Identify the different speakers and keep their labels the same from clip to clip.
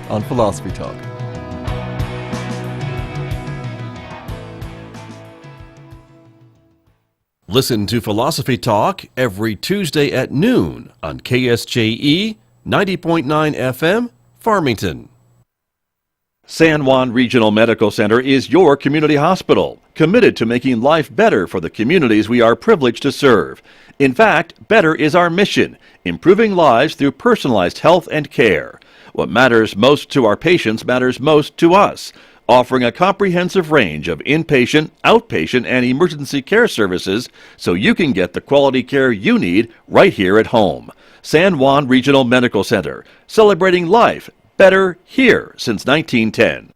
Speaker 1: on Philosophy Talk. Listen to Philosophy Talk every Tuesday at noon on KSJE 90.9 FM, Farmington.
Speaker 2: San Juan Regional Medical Center is your community hospital, committed to making life better for the communities we are privileged to serve. In fact, better is our mission, improving lives through personalized health and care. What matters most to our patients matters most to us, offering a comprehensive range of inpatient, outpatient, and emergency care services so you can get the quality care you need right here at home. San Juan Regional Medical Center, celebrating life better here since 1910.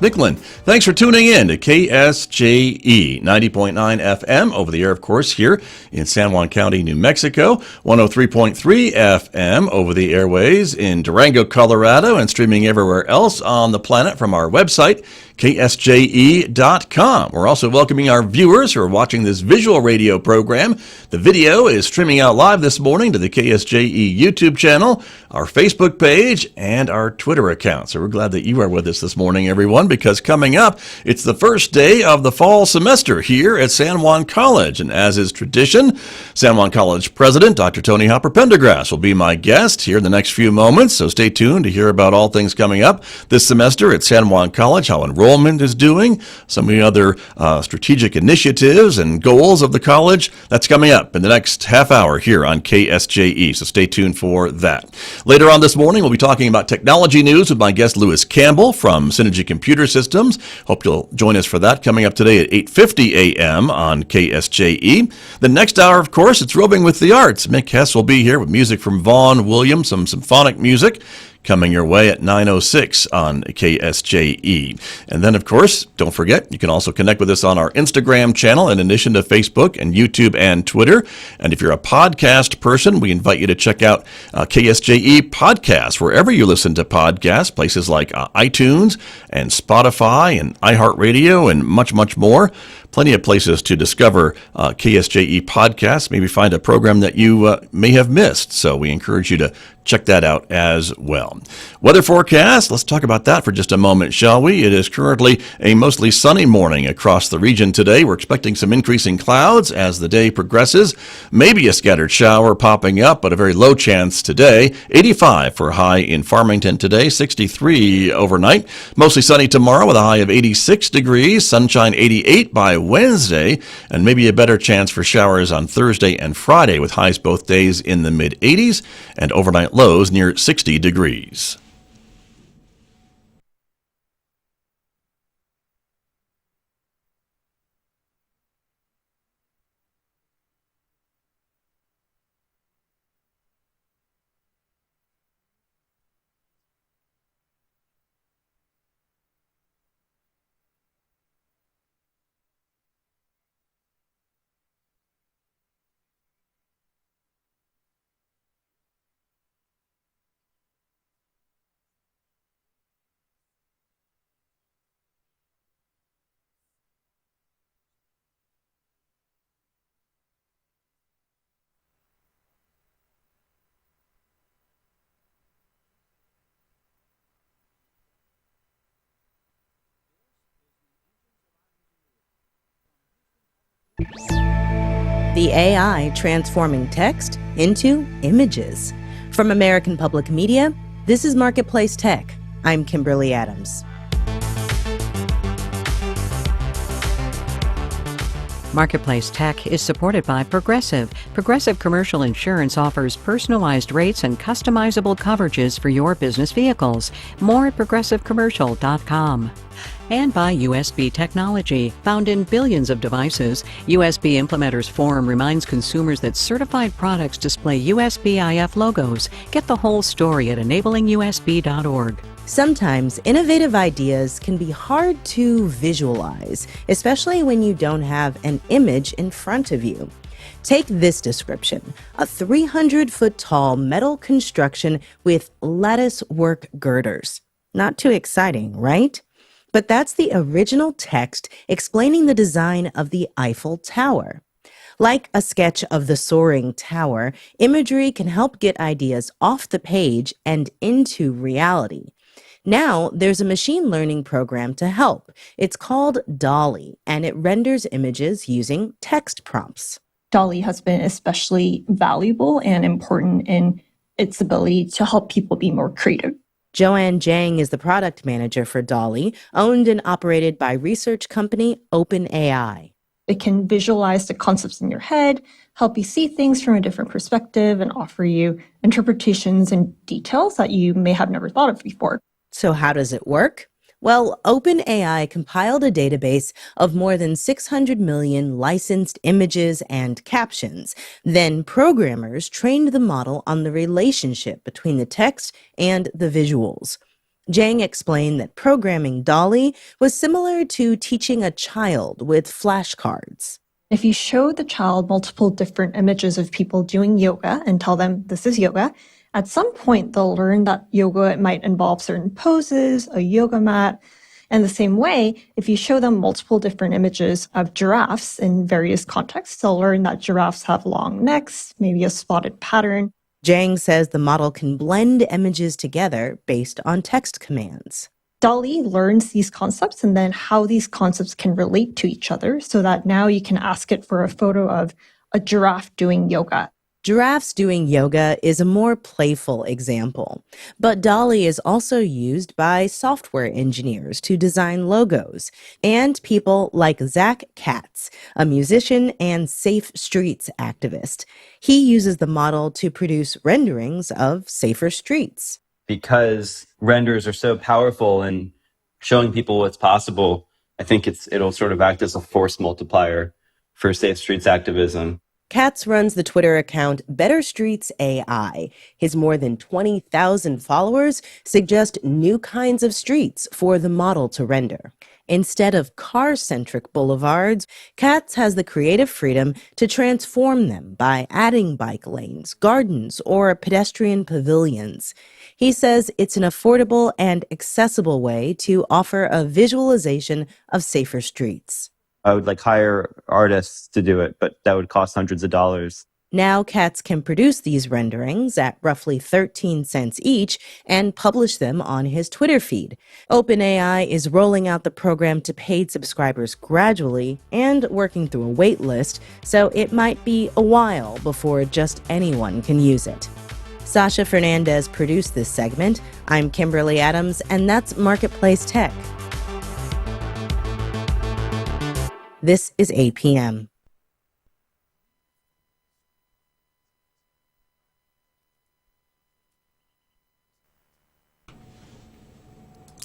Speaker 1: Michlin, thanks for tuning in to KSJE 90.9 FM over the air, of course, here in San Juan County, New Mexico, 103.3 FM over the airways in Durango, Colorado, and streaming everywhere else on the planet from our website, KSJE.com. We're also welcoming our viewers who are watching this visual radio program. The video is streaming out live this morning to the KSJE YouTube channel, our Facebook page, and our Twitter account. So we're glad that you are with us this morning, everyone, because coming up, it's the first day of the fall semester here at San Juan College. And as is tradition, San Juan College President Dr. Toni Pendergrass will be my guest here in the next few moments. So stay tuned to hear about all things coming up this semester at San Juan College, how Enrollment is doing, some of the other strategic initiatives and goals of the college. That's coming up in the next half hour here on KSJE, so stay tuned for that. Later on this morning, we'll be talking about technology news with my guest Lewis Campbell from Synergy Computer Systems. Hope you'll join us for that coming up today at 8:50 a.m. on KSJE. The next hour, of course, it's Roving with the Arts. Mick Hess will be here with music from Vaughn Williams, some symphonic music, coming your way at 9:06 on KSJE. And then, of course, don't forget, you can also connect with us on our Instagram channel in addition to Facebook and YouTube and Twitter. And if you're a podcast person, we invite you to check out KSJE Podcasts, wherever you listen to podcasts, places like iTunes and Spotify and iHeartRadio and much, much more. Plenty of places to discover KSJE podcasts, maybe find a program that you may have missed. So we encourage you to check that out as well. Weather forecast, let's talk about that for just a moment, shall we? It is currently a mostly sunny morning across the region today. We're expecting some increasing clouds as the day progresses. Maybe a scattered shower popping up, but a very low chance today. 85 for a high in Farmington today, 63 overnight. Mostly sunny tomorrow with a high of 86 degrees, sunshine 88 by Wednesday, and maybe a better chance for showers on Thursday and Friday with highs both days in the mid-80s and overnight lows near 60 degrees.
Speaker 3: The AI transforming text into images. From American Public Media, this is Marketplace Tech. I'm Kimberly Adams.
Speaker 4: Marketplace Tech is supported by Progressive. Progressive Commercial Insurance offers personalized rates and customizable coverages for your business vehicles. More at progressivecommercial.com. And by USB Technology. Found in billions of devices, USB Implementers Forum reminds consumers that certified products display USB IF logos. Get the whole story at enablingus.org.
Speaker 3: Sometimes innovative ideas can be hard to visualize, especially when you don't have an image in front of you. Take this description: a 300-foot tall metal construction with lattice work girders. Not too exciting, right? But that's the original text explaining the design of the Eiffel Tower. Like a sketch of the soaring tower, imagery can help get ideas off the page and into reality. Now, there's a machine learning program to help. It's called DALL-E, and it renders images using text prompts.
Speaker 5: DALL-E has been especially valuable and important in its ability to help people be more creative.
Speaker 3: Joanne Zhang is the product manager for DALL-E, owned and operated by research company OpenAI.
Speaker 5: It can visualize the concepts in your head, help you see things from a different perspective, and offer you interpretations and details that you may have never thought of before.
Speaker 3: So how does it work? Well, OpenAI compiled a database of more than 600 million licensed images and captions. Then programmers trained the model on the relationship between the text and the visuals. Zhang explained that programming DALL-E was similar to teaching a child with flashcards.
Speaker 5: If you show the child multiple different images of people doing yoga and tell them this is yoga, at some point they'll learn that yoga might involve certain poses, a yoga mat. And the same way, if you show them multiple different images of giraffes in various contexts, they'll learn that giraffes have long necks, maybe a spotted pattern.
Speaker 3: Zhang says the model can blend images together based on text commands.
Speaker 5: DALL-E learns these concepts and then how these concepts can relate to each other so that now you can ask it for a photo of a giraffe doing yoga.
Speaker 3: Giraffes doing yoga is a more playful example, but DALL-E is also used by software engineers to design logos and people like Zach Katz, a musician and safe streets activist. He uses the model to produce renderings of safer streets.
Speaker 6: Because renders are so powerful in showing people what's possible, I think it'll sort of act as a force multiplier for safe streets activism.
Speaker 3: Katz runs the Twitter account Better Streets AI. His more than 20,000 followers suggest new kinds of streets for the model to render. Instead of car-centric boulevards, Katz has the creative freedom to transform them by adding bike lanes, gardens, or pedestrian pavilions. He says it's an affordable and accessible way to offer a visualization of safer streets.
Speaker 6: I would hire artists to do it, but that would cost hundreds of dollars.
Speaker 3: Now Katz can produce these renderings at roughly 13 cents each and publish them on his Twitter feed. OpenAI is rolling out the program to paid subscribers gradually and working through a wait list, so it might be a while before just anyone can use it. Sasha Fernandez produced this segment. I'm Kimberly Adams, and that's Marketplace Tech. This is APM.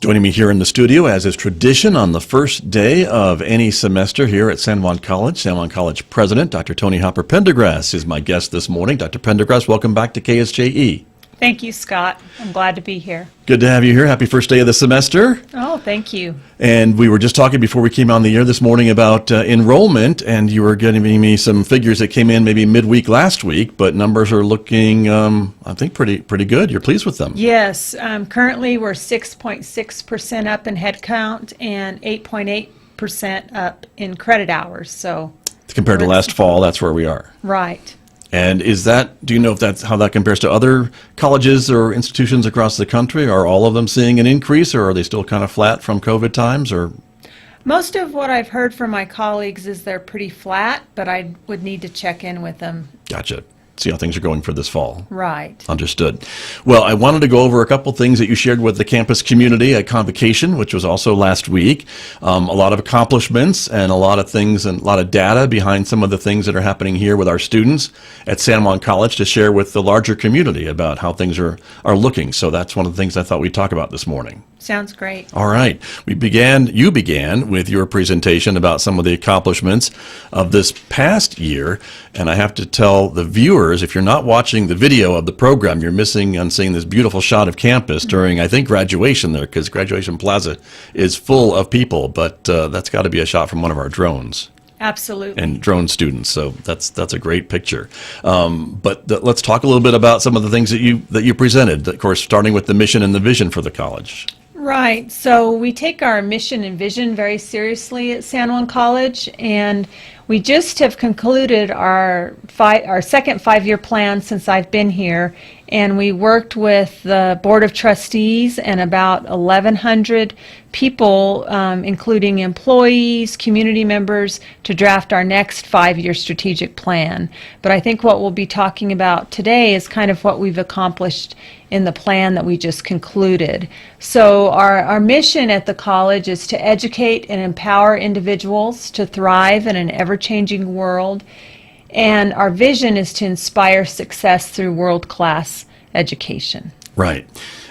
Speaker 1: Joining me here in the studio, as is tradition on the first day of any semester here at San Juan College President Dr. Toni Pendergrass is my guest this morning. Dr. Pendergrass, welcome back to KSJE.
Speaker 7: Thank you, Scott. I'm glad to be here.
Speaker 1: Good to have you here. Happy first day of the semester.
Speaker 7: Oh, thank you.
Speaker 1: And we were just talking before we came on the air this morning about enrollment, and you were giving me some figures that came in maybe midweek last week, but numbers are looking, I think, pretty good. You're pleased with them?
Speaker 7: Yes. Currently, we're 6.6% up in head count and 8.8% up in credit hours. So
Speaker 1: compared to last fall, that's where we are.
Speaker 7: Right.
Speaker 1: And do you know if that's how that compares to other colleges or institutions across the country? Are all of them seeing an increase, or are they still kind of flat from COVID times? Or
Speaker 7: most of what I've heard from my colleagues is they're pretty flat, but I would need to check in with them.
Speaker 1: Gotcha. see how things are going for this fall.
Speaker 7: Right.
Speaker 1: Understood. Well, I wanted to go over a couple things that you shared with the campus community at Convocation, which was also last week. A lot of accomplishments and a lot of things and a lot of data behind some of the things that are happening here with our students at San Juan College to share with the larger community about how things are looking. So that's one of the things I thought we'd talk about this morning.
Speaker 7: Sounds great.
Speaker 1: All right. You began with your presentation about some of the accomplishments of this past year. And I have to tell the viewers, if you're not watching the video of the program, you're missing on seeing this beautiful shot of campus during, I think, graduation there, because Graduation Plaza is full of people. But that's got to be a shot from one of our drones.
Speaker 7: Absolutely.
Speaker 1: And drone students, so that's a great picture. Let's talk a little bit about some of the things that you presented. Of course, starting with the mission and the vision for the college.
Speaker 7: Right. So we take our mission and vision very seriously at San Juan College, and we just have concluded our second 5-year plan since I've been here, and we worked with the Board of Trustees and about 1,100 people, including employees, community members, to draft our next 5-year strategic plan. But I think what we'll be talking about today is kind of what we've accomplished in the plan that we just concluded. So our mission at the college is to educate and empower individuals to thrive in an ever-changing world, and our vision is to inspire success through world-class education.
Speaker 1: Right.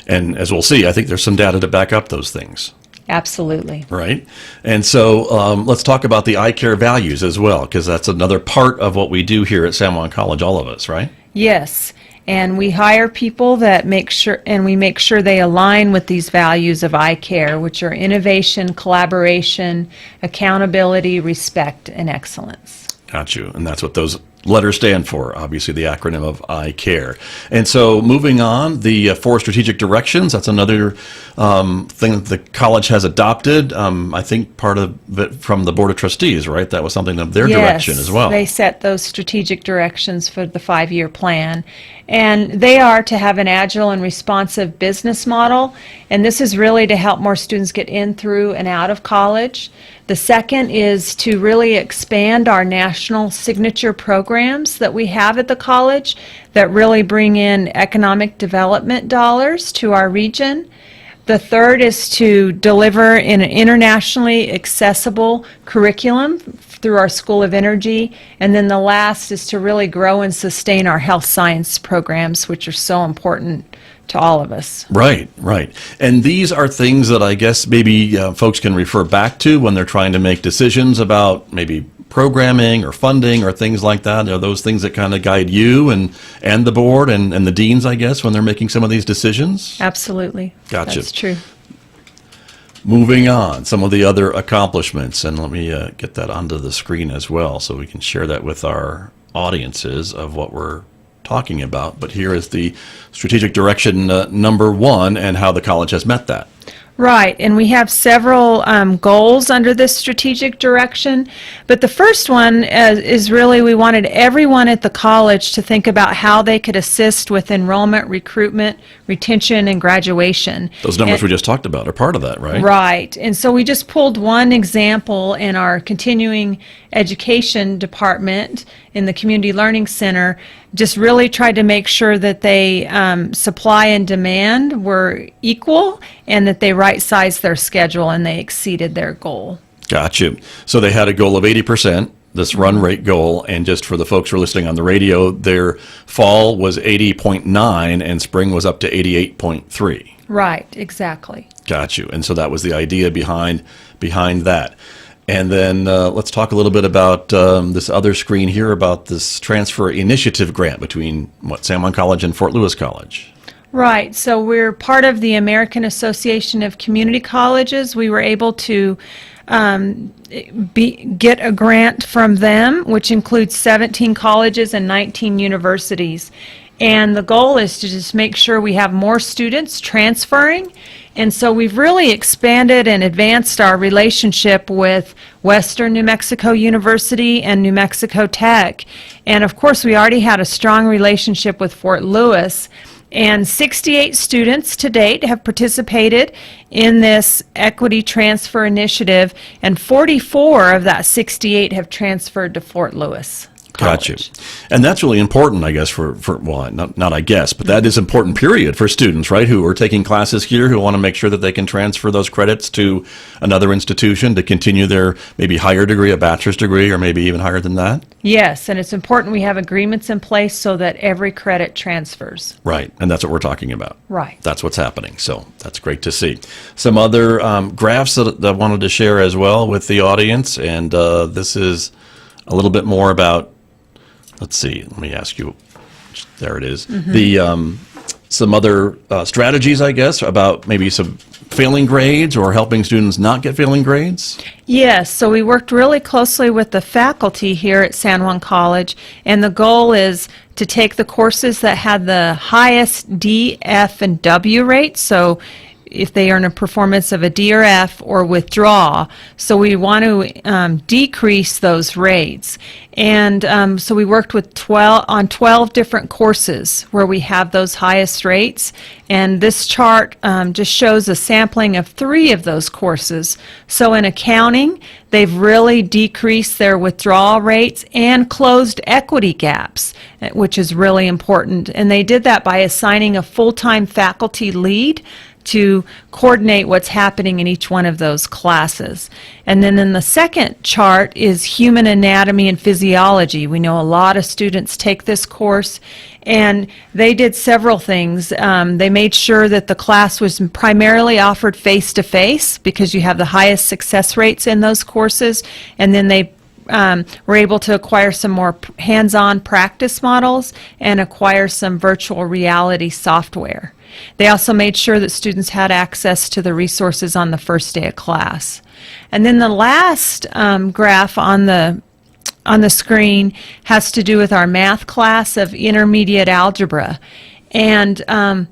Speaker 1: And as we'll see, I think there's some data to back up those things.
Speaker 7: Absolutely.
Speaker 1: Right. And so let's talk about the I-CARE values as well, because that's another part of what we do here at San Juan College, all of us, right?
Speaker 7: Yes. And we hire people that make sure they align with these values of I-CARE, which are innovation, collaboration, accountability, respect, and excellence. Got you.
Speaker 1: And that's what those letters stand for, obviously the acronym of I-CARE. And so moving on, the 4 strategic directions, that's another thing that the college has adopted. I think part of it from the Board of Trustees, right? That was something of their direction as well.
Speaker 7: They set those strategic directions for the 5-year plan. And they are to have an agile and responsive business model. And this is really to help more students get in, through, and out of college. The second is to really expand our national signature programs that we have at the college that really bring in economic development dollars to our region. The third is to deliver in an internationally accessible curriculum through our School of Energy. And then the last is to really grow and sustain our health science programs, which are so important to all of us.
Speaker 1: Right, right. And these are things that I guess maybe folks can refer back to when they're trying to make decisions about maybe programming or funding or things like that. Are those things that kind of guide you and the board and the deans, I guess, when they're making some of these decisions?
Speaker 7: Absolutely.
Speaker 1: Gotcha.
Speaker 7: That's true.
Speaker 1: Moving on, some of the other accomplishments, and let me get that onto the screen as well so we can share that with our audiences of what we're talking about. But here is the strategic direction number 1 and how the college has met that.
Speaker 7: Right, and we have several goals under this strategic direction, but the first one is really we wanted everyone at the college to think about how they could assist with enrollment, recruitment, retention, and graduation.
Speaker 1: Those numbers we just talked about are part of that, right?
Speaker 7: Right, and so we just pulled one example in our continuing education department in the Community Learning Center, just really tried to make sure that they supply and demand were equal and that they right-sized their schedule and they exceeded their goal.
Speaker 1: Gotcha. So they had a goal of 80%, this run rate goal, and just for the folks who are listening on the radio, their fall was 80.9 and spring was up to 88.3.
Speaker 7: Right, exactly.
Speaker 1: Got you. And so that was the idea behind that. And then let's talk a little bit about this other screen here about this transfer initiative grant between San Juan College and Fort Lewis College.
Speaker 7: Right. So we're part of the American Association of Community Colleges. We were able to get a grant from them, which includes 17 colleges and 19 universities. And the goal is to just make sure we have more students transferring. And so we've really expanded and advanced our relationship with Western New Mexico University and New Mexico Tech. And of course, we already had a strong relationship with Fort Lewis. And 68 students to date have participated in this equity transfer initiative, and 44 of that 68 have transferred to Fort Lewis.
Speaker 1: Got you.
Speaker 7: college.
Speaker 1: And that's really important, I guess, for well, not I guess, but that is important period for students, right, who are taking classes here, who want to make sure that they can transfer those credits to another institution to continue their maybe higher degree, a bachelor's degree, or maybe even higher than that.
Speaker 7: Yes, and it's important we have agreements in place so that every credit transfers.
Speaker 1: Right, and that's what we're talking about.
Speaker 7: Right.
Speaker 1: That's what's happening, so that's great to see. Some other graphs that I wanted to share as well with the audience, and this is a little bit more about, let's see, let me ask you, there it is, the some other strategies, I guess, about maybe some failing grades or helping students not get failing grades?
Speaker 7: Yes, so we worked really closely with the faculty here at San Juan College, and the goal is to take the courses that had the highest D, F, and W rates, so if they earn a performance of a D or F, or withdraw. So we want to decrease those rates. And so we worked with 12 different courses where we have those highest rates. And this chart just shows a sampling of 3 of those courses. So in accounting, they've really decreased their withdrawal rates and closed equity gaps, which is really important. And they did that by assigning a full-time faculty lead to coordinate what's happening in each one of those classes. And then in the second chart is human anatomy and physiology. We know a lot of students take this course, and they did several things. They made sure that the class was primarily offered face-to-face because you have the highest success rates in those courses, and then they were able to acquire some more hands-on practice models and acquire some virtual reality software. They also made sure that students had access to the resources on the first day of class. And then the last graph on the screen has to do with our math class of intermediate algebra. And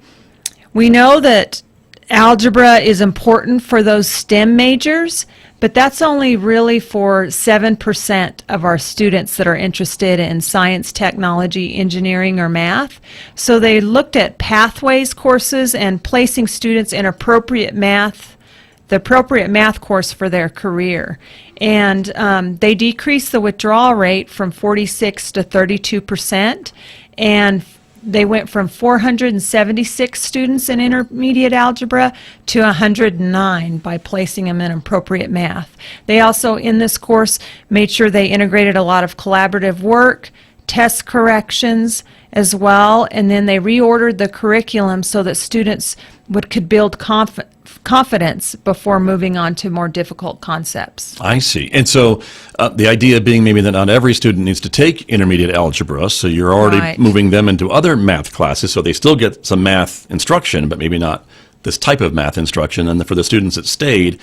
Speaker 7: we know that algebra is important for those STEM majors, but that's only really for 7% of our students that are interested in science, technology, engineering, or math. So they looked at pathways courses and placing students in the appropriate math course for their career. And they decreased the withdrawal rate from 46 to 32%, and they went from 476 students in intermediate algebra to 109 by placing them in appropriate math. They also, in this course, made sure they integrated a lot of collaborative work, test corrections as well, and then they reordered the curriculum so that students could build confidence before moving on to more difficult concepts.
Speaker 1: I see. And so the idea being maybe that not every student needs to take intermediate algebra, so you're already
Speaker 7: Right.
Speaker 1: moving them into other math classes, so they still get some math instruction, but maybe not this type of math instruction. And for the students that stayed,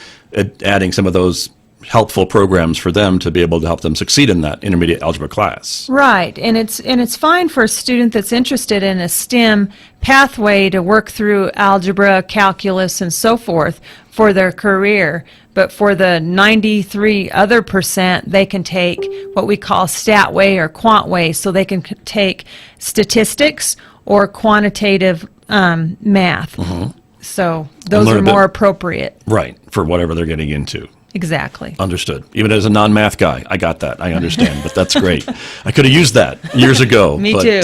Speaker 1: adding some of those helpful programs for them to be able to help them succeed in that intermediate algebra class.
Speaker 7: Right, and it's fine for a student that's interested in a STEM pathway to work through algebra, calculus, and so forth for their career. But for the 93 other percent, they can take what we call stat way or quant way, so they can take statistics or quantitative math. So those
Speaker 1: learn
Speaker 7: are
Speaker 1: a bit-
Speaker 7: more appropriate.
Speaker 1: Right, for whatever they're getting into.
Speaker 7: Exactly.
Speaker 1: Understood. Even as a non-math guy, I got that. I understand, but that's great. I could have used that years ago.
Speaker 7: Me
Speaker 1: but,
Speaker 7: too.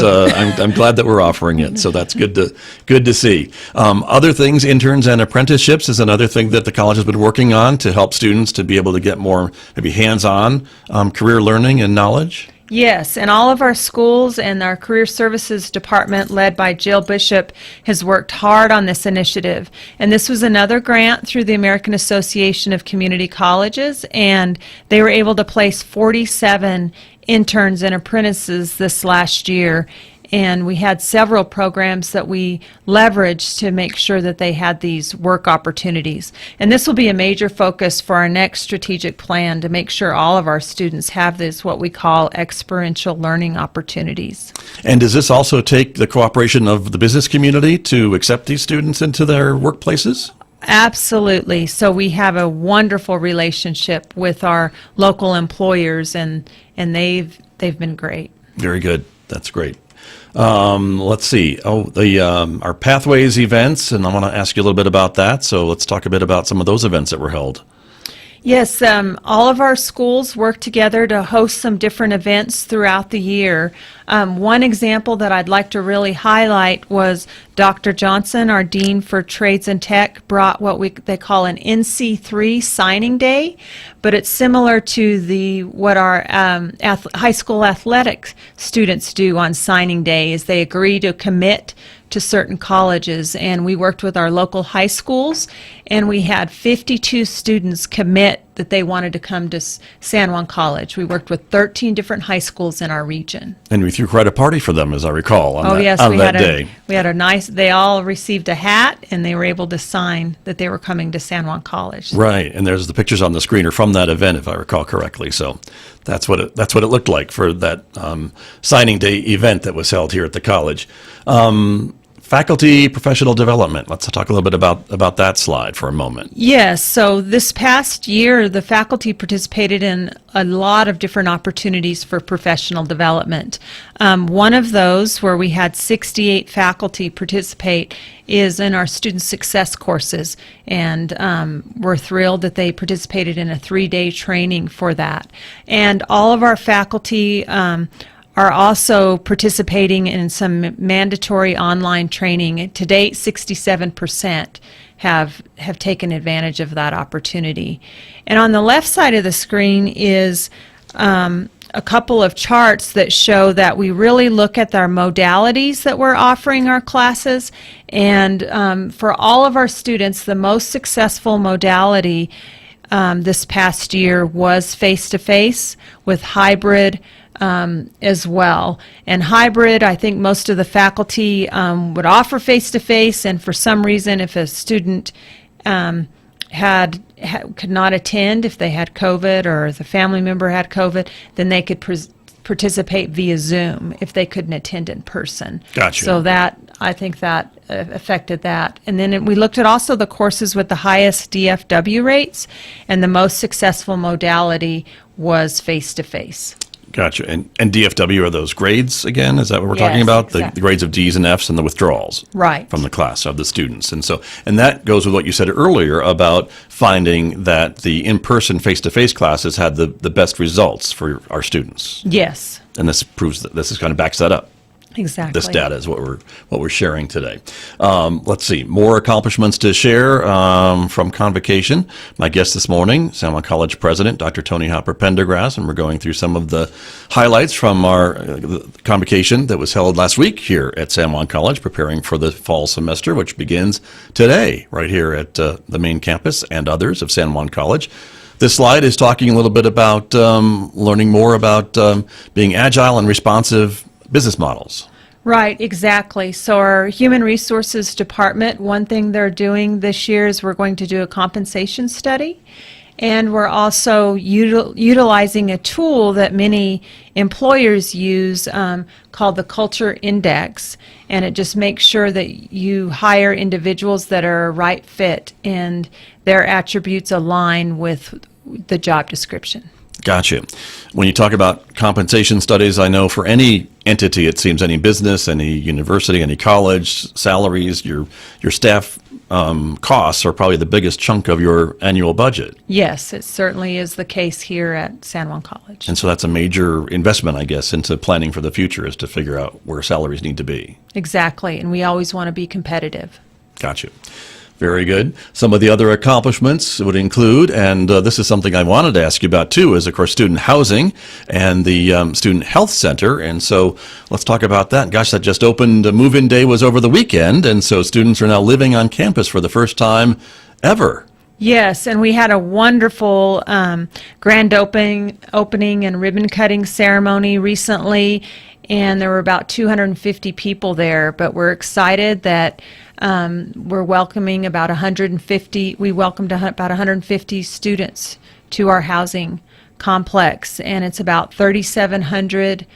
Speaker 1: I'm glad that we're offering it, so that's good to see. Other things, interns and apprenticeships is another thing that the college has been working on to help students to be able to get more maybe hands-on career learning and knowledge.
Speaker 7: Yes, and all of our schools and our Career Services Department, led by Jill Bishop, has worked hard on this initiative. And this was another grant through the American Association of Community Colleges, and they were able to place 47 interns and apprentices this last year. And we had several programs that we leveraged to make sure that they had these work opportunities. And this will be a major focus for our next strategic plan to make sure all of our students have this, what we call experiential learning opportunities.
Speaker 1: And does this also take the cooperation of the business community to accept these students into their workplaces?
Speaker 7: Absolutely. So we have a wonderful relationship with our local employers, and they've been great.
Speaker 1: Very good. That's great. Let's see. Our Pathways events, and I want to ask you a little bit about that. So let's talk a bit about some of those events that were held.
Speaker 7: Yes, all of our schools work together to host some different events throughout the year. One example that I'd like to really highlight was Dr. Johnson, our Dean for Trades and Tech, brought what they call an Nc3 Signing Day, but it's similar to what our high school athletic students do on signing day, is they agree to commit to certain colleges, and we worked with our local high schools, and we had 52 students commit that they wanted to come to San Juan College. We worked with 13 different high schools in our region.
Speaker 1: And we threw quite a party for them, as I recall, on that day.
Speaker 7: We had a nice, they all received a hat, and they were able to sign that they were coming to San Juan College.
Speaker 1: Right, and there's the pictures on the screen are from that event, if I recall correctly. So that's what it looked like for that signing day event that was held here at the college. Faculty professional development. Let's talk a little bit about that slide for a moment.
Speaker 7: Yes, so this past year, the faculty participated in a lot of different opportunities for professional development. One of those, where we had 68 faculty participate, is in our student success courses, and we're thrilled that they participated in a 3-day training for that. And all of our faculty are also participating in some mandatory online training. To date, 67% have taken advantage of that opportunity. And on the left side of the screen is a couple of charts that show that we really look at our modalities that we're offering our classes. And for all of our students, the most successful modality this past year was face-to-face, with hybrid as well. And hybrid, I think most of the faculty would offer face-to-face, and for some reason, if a student could not attend, if they had COVID or the family member had COVID, then they could participate via Zoom if they couldn't attend in person.
Speaker 1: Gotcha.
Speaker 7: So I think that affected that. And then we looked at also the courses with the highest DFW rates, and the most successful modality was face-to-face.
Speaker 1: Gotcha. And DFW are those grades again? Is that what we're talking
Speaker 7: Yes,
Speaker 1: about?
Speaker 7: exactly.
Speaker 1: The grades of D's and F's and the withdrawals
Speaker 7: Right.
Speaker 1: from the class of the students. And that goes with what you said earlier about finding that the in-person face-to-face classes had the best results for our students.
Speaker 7: Yes,
Speaker 1: And this proves that this kind of backs that up.
Speaker 7: exactly.
Speaker 1: This data is what we're sharing today. Let's see, more accomplishments to share from Convocation. My guest this morning, San Juan College President, Dr. Toni Pendergrass, and we're going through some of the highlights from our Convocation that was held last week here at San Juan College, preparing for the fall semester, which begins today right here at the main campus and others of San Juan College. This slide is talking a little bit about learning more about being agile and responsive business models.
Speaker 7: Right, exactly. So our Human Resources Department, one thing they're doing this year is we're going to do a compensation study, and we're also utilizing a tool that many employers use called the Culture Index, and it just makes sure that you hire individuals that are a right fit and their attributes align with the job description.
Speaker 1: Gotcha. When you talk about compensation studies, I know for any entity, it seems any business, any university, any college, salaries, your staff costs are probably the biggest chunk of your annual budget.
Speaker 7: Yes, it certainly is the case here at San Juan College.
Speaker 1: And so that's a major investment, I guess, into planning for the future, is to figure out where salaries need to be.
Speaker 7: Exactly, and we always want to be competitive.
Speaker 1: Gotcha. Very good. Some of the other accomplishments would include, and this is something I wanted to ask you about too, is of course student housing and the Student Health Center. And so let's talk about that. Gosh, that just opened. Move-in day was over the weekend, and so students are now living on campus for the first time ever.
Speaker 7: Yes, and we had a wonderful grand opening and ribbon cutting ceremony recently, and there were about 250 people there, but we're excited that we're welcoming about 150. We welcomed about 150 students to our housing complex, and it's about 3,700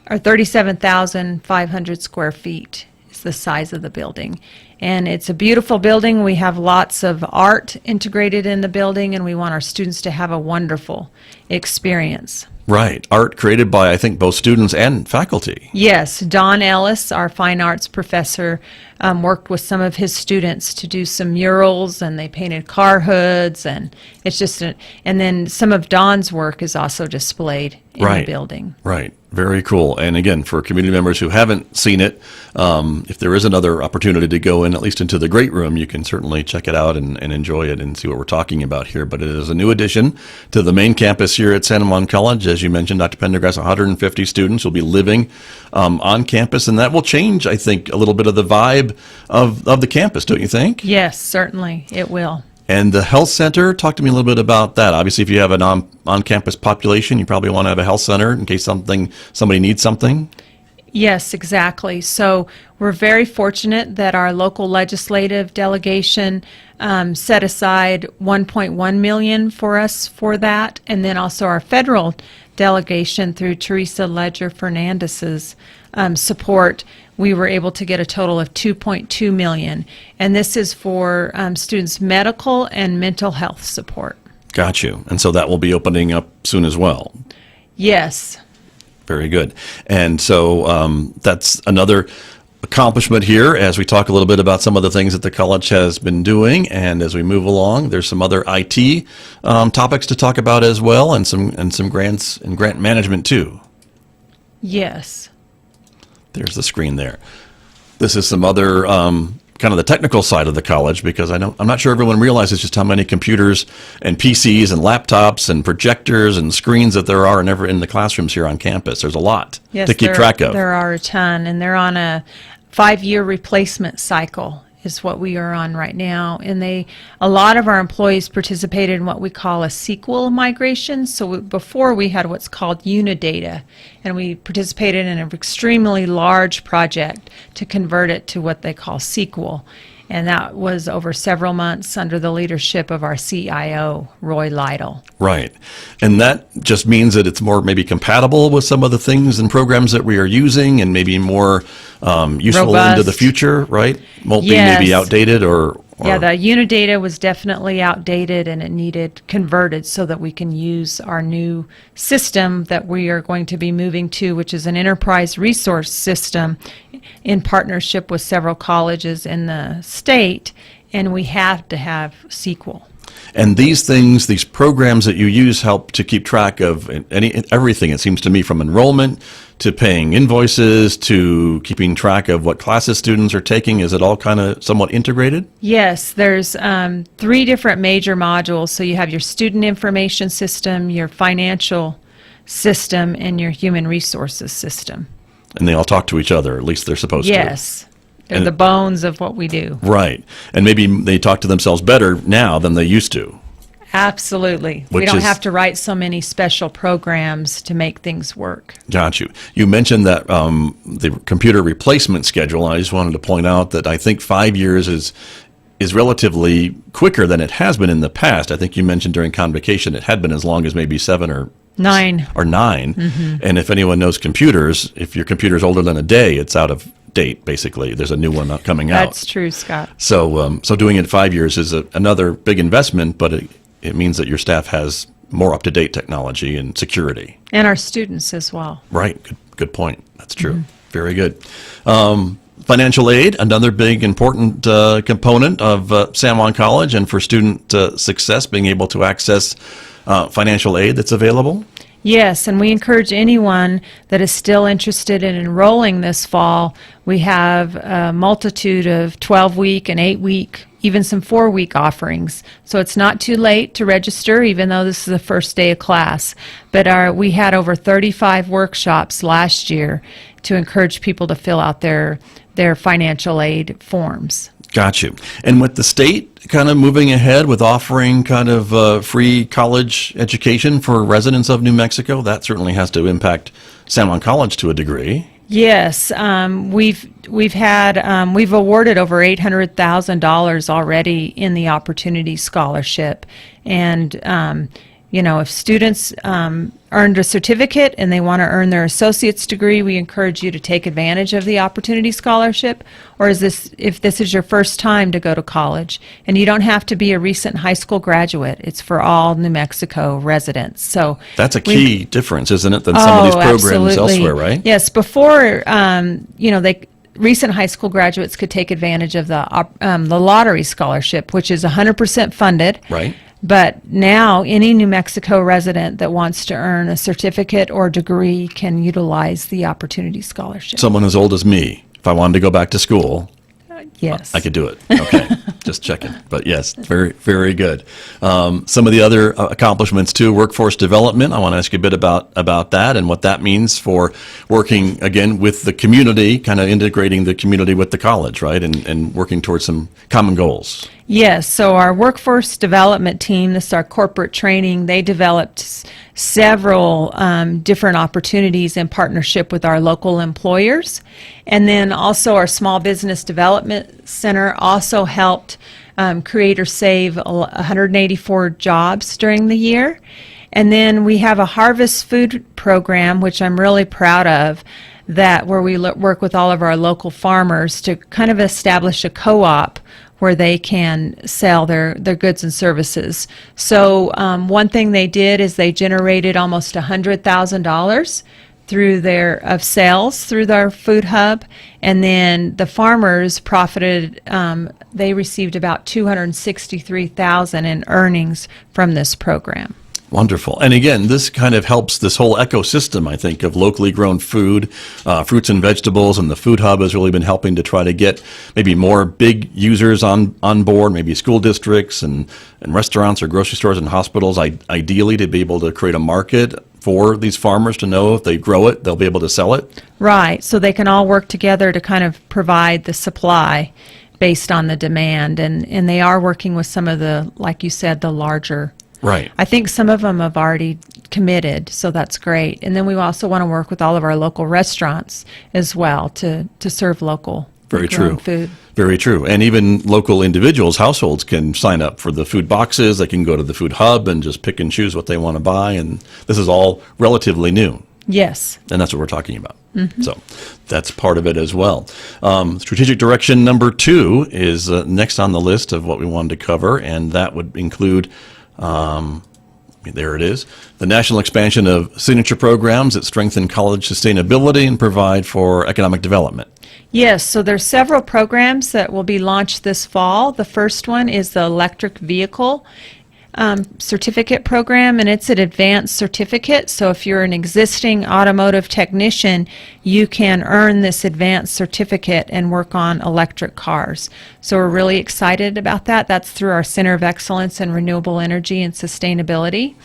Speaker 7: or 37,500 square feet is the size of the building. And it's a beautiful building. We have lots of art integrated in the building, and we want our students to have a wonderful experience.
Speaker 1: Right. Art created by, I think, both students and faculty.
Speaker 7: Yes, Don Ellis, our fine arts professor, worked with some of his students to do some murals, and they painted car hoods, and it's just and then some of Don's work is also displayed in the building.
Speaker 1: Right. Very cool. And again, for community members who haven't seen it, if there is another opportunity to go in, at least into the great room, you can certainly check it out and enjoy it and see what we're talking about here. But it is a new addition to the main campus here at San Juan College. As you mentioned, Dr. Pendergrass, 150 students will be living on campus, and that will change, I think, a little bit of the vibe of the campus, don't you think?
Speaker 7: Yes, certainly it will.
Speaker 1: And the health center, talk to me a little bit about that. Obviously, if you have an on-campus population, you probably want to have a health center in case somebody needs something.
Speaker 7: Yes, exactly. So we're very fortunate that our local legislative delegation set aside $1.1 million for us for that, and then also our federal delegation through Teresa Ledger Fernandez's support. We were able to get a total of $2.2 million, and this is for students' medical and mental health support.
Speaker 1: Got you. And so that will be opening up soon as well.
Speaker 7: Yes.
Speaker 1: Very good. And so that's another accomplishment here as we talk a little bit about some of the things that the college has been doing. And as we move along, there's some other IT topics to talk about as well, and some grants and grant management too.
Speaker 7: Yes.
Speaker 1: There's the screen there. This is some other kind of the technical side of the college, because I'm not sure everyone realizes just how many computers and PCs and laptops and projectors and screens that there are in the classrooms here on campus. There's a lot to keep track of.
Speaker 7: There are a ton, and they're on a 5-year replacement cycle is what we are on right now. And a lot of our employees participated in what we call a SQL migration. So before we had what's called Unidata, and we participated in an extremely large project to convert it to what they call SQL. And that was over several months under the leadership of our CIO, Roy Lytle.
Speaker 1: Right. And that just means that it's more maybe compatible with some of the things and programs that we are using, and maybe more useful
Speaker 7: Robust.
Speaker 1: into the future, right? Won't
Speaker 7: Yes.
Speaker 1: be maybe outdated or...
Speaker 7: Yeah, the Unidata was definitely outdated, and it needed converted so that we can use our new system that we are going to be moving to, which is an enterprise resource system in partnership with several colleges in the state, and we have to have SQL.
Speaker 1: And these programs that you use help to keep track of everything, it seems to me, from enrollment to paying invoices to keeping track of what classes students are taking. Is it all kind of somewhat integrated?
Speaker 7: Yes, there's 3 different major modules. So you have your student information system, your financial system, and your human resources system.
Speaker 1: And they all talk to each other, at least they're supposed to.
Speaker 7: Yes. They're the bones of what we do.
Speaker 1: Right. And maybe they talk to themselves better now than they used to.
Speaker 7: Absolutely. We don't have to write so many special programs to make things work.
Speaker 1: Got you. You mentioned that the computer replacement schedule. I just wanted to point out that I think 5 years is relatively quicker than it has been in the past. I think you mentioned during convocation it had been as long as maybe 7 or 9.
Speaker 7: Mm-hmm.
Speaker 1: And if anyone knows computers, if your computer's older than a day, it's out of date, basically. There's a new one coming out.
Speaker 7: That's true, Scott.
Speaker 1: So doing it 5 years is another big investment, but it means that your staff has more up-to-date technology and security.
Speaker 7: And our students as well.
Speaker 1: Right. Good point. That's true. Very good. Financial aid, another big important component of San Juan College, and for student success, being able to access financial aid that's available.
Speaker 7: Yes, and we encourage anyone that is still interested in enrolling this fall. We have a multitude of 12-week and 8-week, even some 4-week offerings. So it's not too late to register, even though this is the first day of class. But we had over 35 workshops last year to encourage people to fill out their financial aid forms.
Speaker 1: Got you. And with the state kind of moving ahead with offering kind of free college education for residents of New Mexico, that certainly has to impact San Juan College to a degree.
Speaker 7: Yes, we've awarded over $800,000 already in the Opportunity Scholarship, and if students earned a certificate and they want to earn their associate's degree, we encourage you to take advantage of the Opportunity Scholarship. Or if this is your first time to go to college, and you don't have to be a recent high school graduate, it's for all New Mexico residents. So
Speaker 1: that's a key difference, isn't it, than some of these programs
Speaker 7: absolutely.
Speaker 1: elsewhere, right?
Speaker 7: Yes, before recent high school graduates could take advantage of the lottery scholarship, which is 100% funded.
Speaker 1: Right.
Speaker 7: But now any New Mexico resident that wants to earn a certificate or degree can utilize the Opportunity Scholarship.
Speaker 1: Someone as old as me, if I wanted to go back to school,
Speaker 7: Yes.
Speaker 1: I could do it. Okay, just checking. But yes, very, very good. Some of the other accomplishments too, workforce development. I want to ask you a bit about that and what that means for working, again, with the community, kind of integrating the community with the college, right, and working towards some common goals.
Speaker 7: Yes, so our workforce development team, this is our corporate training, they developed several different opportunities in partnership with our local employers. And then also our Small Business Development Center also helped create or save 184 jobs during the year. And then we have a harvest food program, which I'm really proud of, where we work with all of our local farmers to kind of establish a co-op where they can sell their goods and services. So one thing they did is they generated almost $100,000 of sales through their food hub, and then the farmers profited. They received about $263,000 in earnings from this program.
Speaker 1: Wonderful. And again, this kind of helps this whole ecosystem, I think, of locally grown food, fruits and vegetables, and the Food Hub has really been helping to try to get maybe more big users on board, maybe school districts and restaurants or grocery stores and hospitals, ideally to be able to create a market for these farmers to know if they grow it, they'll be able to sell it. Right.
Speaker 7: So they can all work together to kind of provide the supply based on the demand. And they are working with some of the, like you said, the larger.
Speaker 1: Right.
Speaker 7: I think some of them have already committed, so that's great. And then we also want to work with all of our local restaurants as well to serve local
Speaker 1: Very true.
Speaker 7: food.
Speaker 1: Very true. And even local individuals, households can sign up for the food boxes. They can go to the Food Hub and just pick and choose what they want to buy. And this is all relatively new.
Speaker 7: Yes.
Speaker 1: And that's what we're talking about. Mm-hmm. So that's part of it as well. Strategic direction number 2 is next on the list of what we wanted to cover, and that would include there it is, the national expansion of signature programs that strengthen college sustainability and provide for economic development.
Speaker 7: Yes, so there's several programs that will be launched this fall. The first one is the electric vehicle certificate program, and it's an advanced certificate. So if you're an existing automotive technician, you can earn this advanced certificate and work on electric cars. So we're really excited about that. That's through our Center of Excellence in Renewable Energy and Sustainability.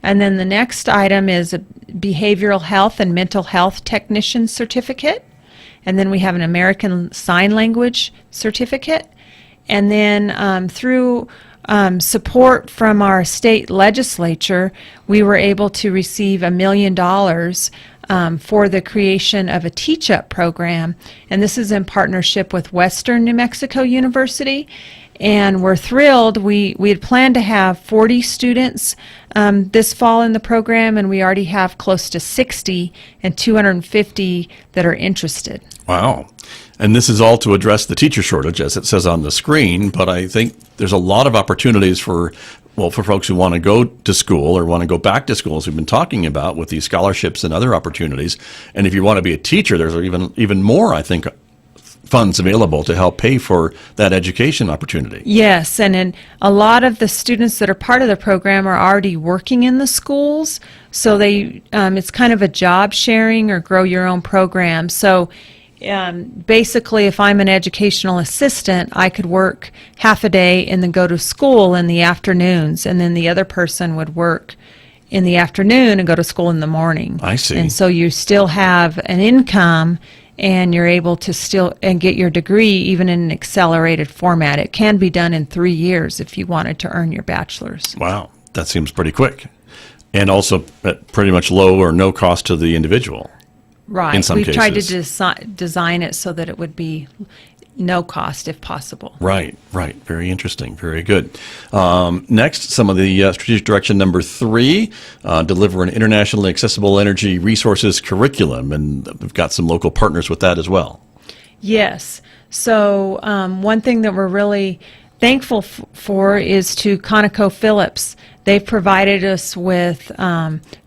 Speaker 7: And then the next item is a behavioral health and mental health technician certificate. And then we have an American Sign Language certificate. And then through support from our state legislature, we were able to receive $1 million for the creation of a teach-up program. And this is in partnership with Western New Mexico University. And we're thrilled. We had planned to have 40 students this fall in the program, and we already have close to 60 and 250 that are interested.
Speaker 1: Wow. And this is all to address the teacher shortage, as it says on the screen, but I think there's a lot of opportunities for folks who want to go to school or want to go back to school, as we've been talking about with these scholarships and other opportunities. And if you want to be a teacher, there's even more, I think, funds available to help pay for that education opportunity.
Speaker 7: Yes, and a lot of the students that are part of the program are already working in the schools, so it's kind of a job sharing or grow your own program. So basically, if I'm an educational assistant, I could work half a day and then go to school in the afternoons, and then the other person would work in the afternoon and go to school in the morning.
Speaker 1: I see.
Speaker 7: And so you still have an income, and you're able to still get your degree even in an accelerated format. It can be done in 3 years if you wanted to earn your bachelor's.
Speaker 1: Wow, that seems pretty quick. And also at pretty much low or no cost to the individual.
Speaker 7: Right.
Speaker 1: In some
Speaker 7: We've
Speaker 1: cases.
Speaker 7: tried to design it so that it would be no cost if possible.
Speaker 1: Right. Very interesting. Very good. Next, some of the strategic direction number 3, deliver an internationally accessible energy resources curriculum. And we've got some local partners with that as well.
Speaker 7: Yes. So one thing that we're really thankful for is to ConocoPhillips. They've provided us with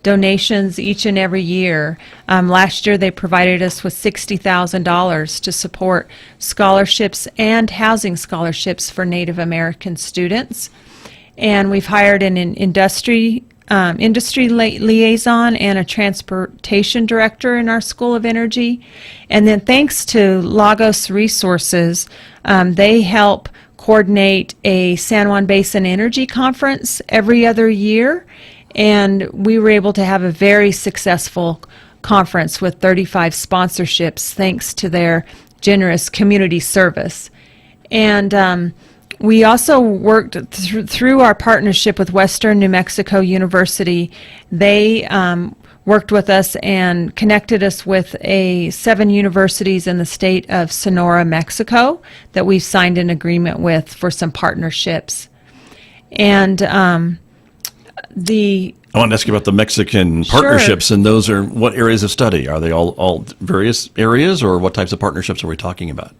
Speaker 7: donations each and every year. Last year they provided us with $60,000 to support scholarships and housing scholarships for Native American students. And we've hired an industry liaison and a transportation director in our School of Energy. And then thanks to Lagos Resources, they help coordinate a San Juan Basin Energy Conference every other year, and we were able to have a very successful conference with 35 sponsorships thanks to their generous community service. And we also worked through our partnership with Western New Mexico University. They worked with us and connected us with 7 universities in the state of Sonora, Mexico, that we've signed an agreement with for some partnerships. And
Speaker 1: I want to ask you about the Mexican partnerships, and those are what areas of study? Are they all various areas, or what types of partnerships are we talking about?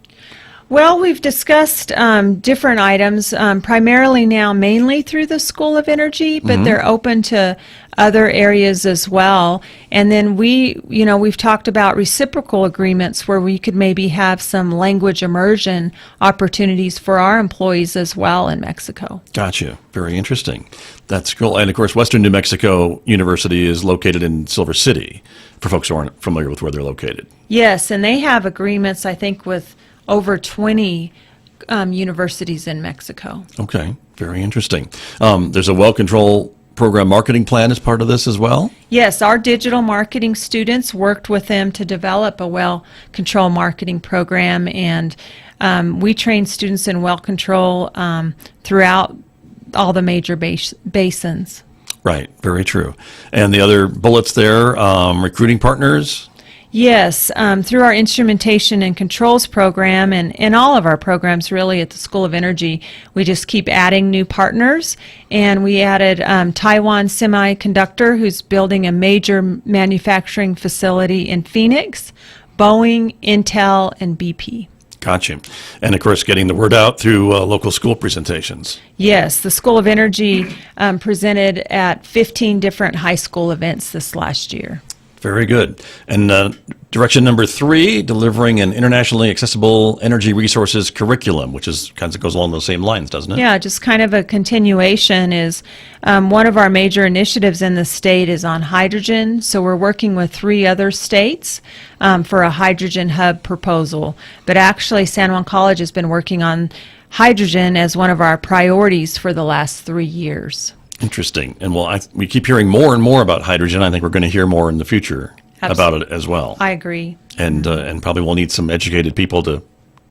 Speaker 7: Well, we've discussed different items, primarily now mainly through the School of Energy, but they're open to other areas as well. And then we've talked about reciprocal agreements where we could maybe have some language immersion opportunities for our employees as well in Mexico.
Speaker 1: Gotcha. Very interesting. That's cool. And of course, Western New Mexico University is located in Silver City, for folks who aren't familiar with where they're located.
Speaker 7: Yes, and they have agreements, I think, with over 20 universities in Mexico.
Speaker 1: Okay, very interesting. There's a well-controlled program marketing plan as part of this as well?
Speaker 7: Yes, our digital marketing students worked with them to develop a well-controlled marketing program, and we train students in well control throughout all the major basins. Right,
Speaker 1: very true. And the other bullets there, recruiting partners?
Speaker 7: Yes, through our instrumentation and controls program and all of our programs really at the School of Energy, we just keep adding new partners. And we added Taiwan Semiconductor, who's building a major manufacturing facility in Phoenix, Boeing, Intel, and BP.
Speaker 1: Gotcha. And of course, getting the word out through local school presentations.
Speaker 7: Yes, the School of Energy presented at 15 different high school events this last year.
Speaker 1: Very good. And direction number 3, delivering an internationally accessible energy resources curriculum, which is kind of goes along those same lines, doesn't it?
Speaker 7: Yeah, just kind of a continuation is one of our major initiatives in the state is on hydrogen. So we're working with 3 other states for a hydrogen hub proposal. But actually, San Juan College has been working on hydrogen as one of our priorities for the last 3 years.
Speaker 1: Interesting. And we keep hearing more and more about hydrogen. I think we're going to hear more in the future about it as well.
Speaker 7: I agree.
Speaker 1: And probably we'll need some educated people to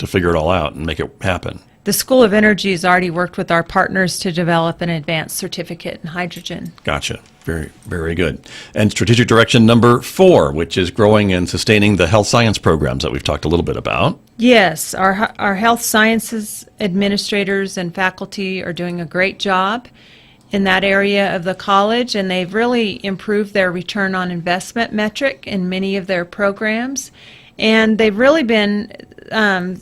Speaker 1: figure it all out and make it happen.
Speaker 7: The School of Energy has already worked with our partners to develop an advanced certificate in hydrogen.
Speaker 1: Gotcha. Very, very good. And strategic direction number 4, which is growing and sustaining the health science programs that we've talked a little bit about.
Speaker 7: Yes, our health sciences administrators and faculty are doing a great job in that area of the college, and they've really improved their return on investment metric in many of their programs. And they've really been,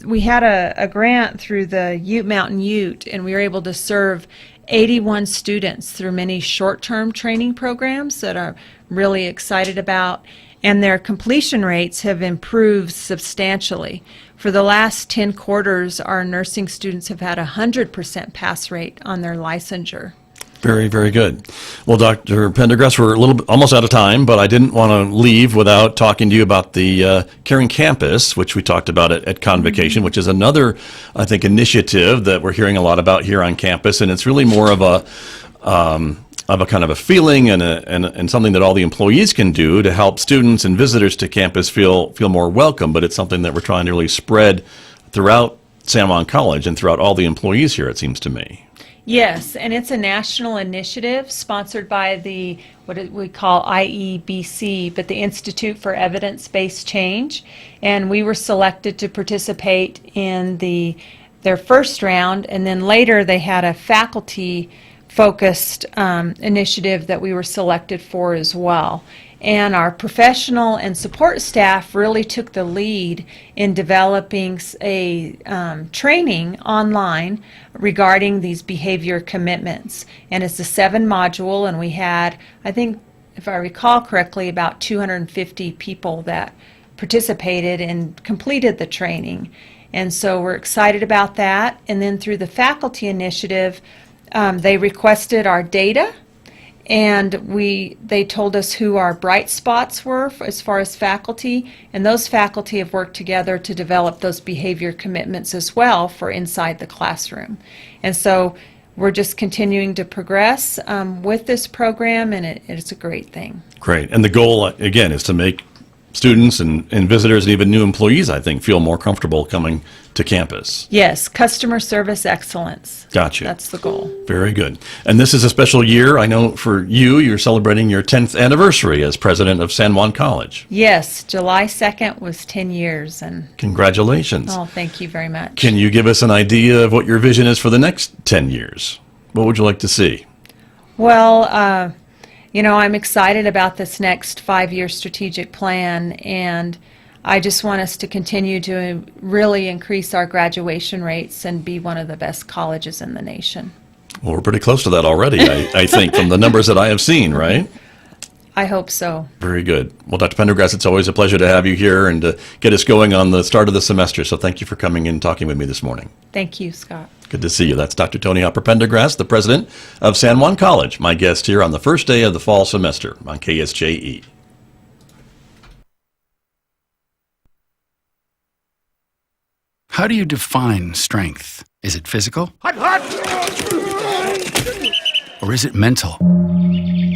Speaker 7: we had a grant through the Ute Mountain Ute, and we were able to serve 81 students through many short-term training programs that are really excited about, and their completion rates have improved substantially. For the last 10 quarters, our nursing students have had a 100% pass rate on their licensure.
Speaker 1: Very, very good. Well, Dr. Pendergrass, we're almost out of time, but I didn't want to leave without talking to you about the Caring Campus, which we talked about at Convocation, which is another, I think, initiative that we're hearing a lot about here on campus, and it's really more of a kind of a feeling and something that all the employees can do to help students and visitors to campus feel more welcome. But it's something that we're trying to really spread throughout San Juan College and throughout all the employees here, it seems to me.
Speaker 7: Yes, and it's a national initiative sponsored by we call IEBC, but the Institute for Evidence-Based Change, and we were selected to participate in their first round, and then later they had a faculty-focused initiative that we were selected for as well. And our professional and support staff really took the lead in developing a training online regarding these behavior commitments. And it's a 7-module, and we had, I think, if I recall correctly, about 250 people that participated and completed the training. And so we're excited about that. And then through the faculty initiative, they requested our data. And they told us who our bright spots were as far as faculty, and those faculty have worked together to develop those behavior commitments as well for inside the classroom. And so we're just continuing to progress with this program, and it's a great thing.
Speaker 1: Great. And the goal, again, is to make students and visitors and even new employees, I think, feel more comfortable coming to campus.
Speaker 7: Yes, customer service excellence.
Speaker 1: Gotcha.
Speaker 7: That's the goal.
Speaker 1: Very good. And this is a special year. I know for you, you're celebrating your 10th anniversary as president of San Juan College.
Speaker 7: Yes, July 2nd was 10 years. And
Speaker 1: congratulations.
Speaker 7: oh, thank you very much.
Speaker 1: Can you give us an idea of what your vision is for the next 10 years? What would you like to see?
Speaker 7: Well, I'm excited about this next 5-year strategic plan, and I just want us to continue to really increase our graduation rates and be one of the best colleges in the nation.
Speaker 1: Well, we're pretty close to that already, I think, from the numbers that I have seen, right?
Speaker 7: I hope so.
Speaker 1: Very good. Well, Dr. Pendergrass, it's always a pleasure to have you here and to get us going on the start of the semester. So thank you for coming in and talking with me this morning.
Speaker 7: Thank you, Scott.
Speaker 1: Good to see you. That's Dr. Toni Pendergrass, the president of San Juan College, my guest here on the first day of the fall semester on KSJE.
Speaker 8: How do you define strength? Is it physical? Or is it mental?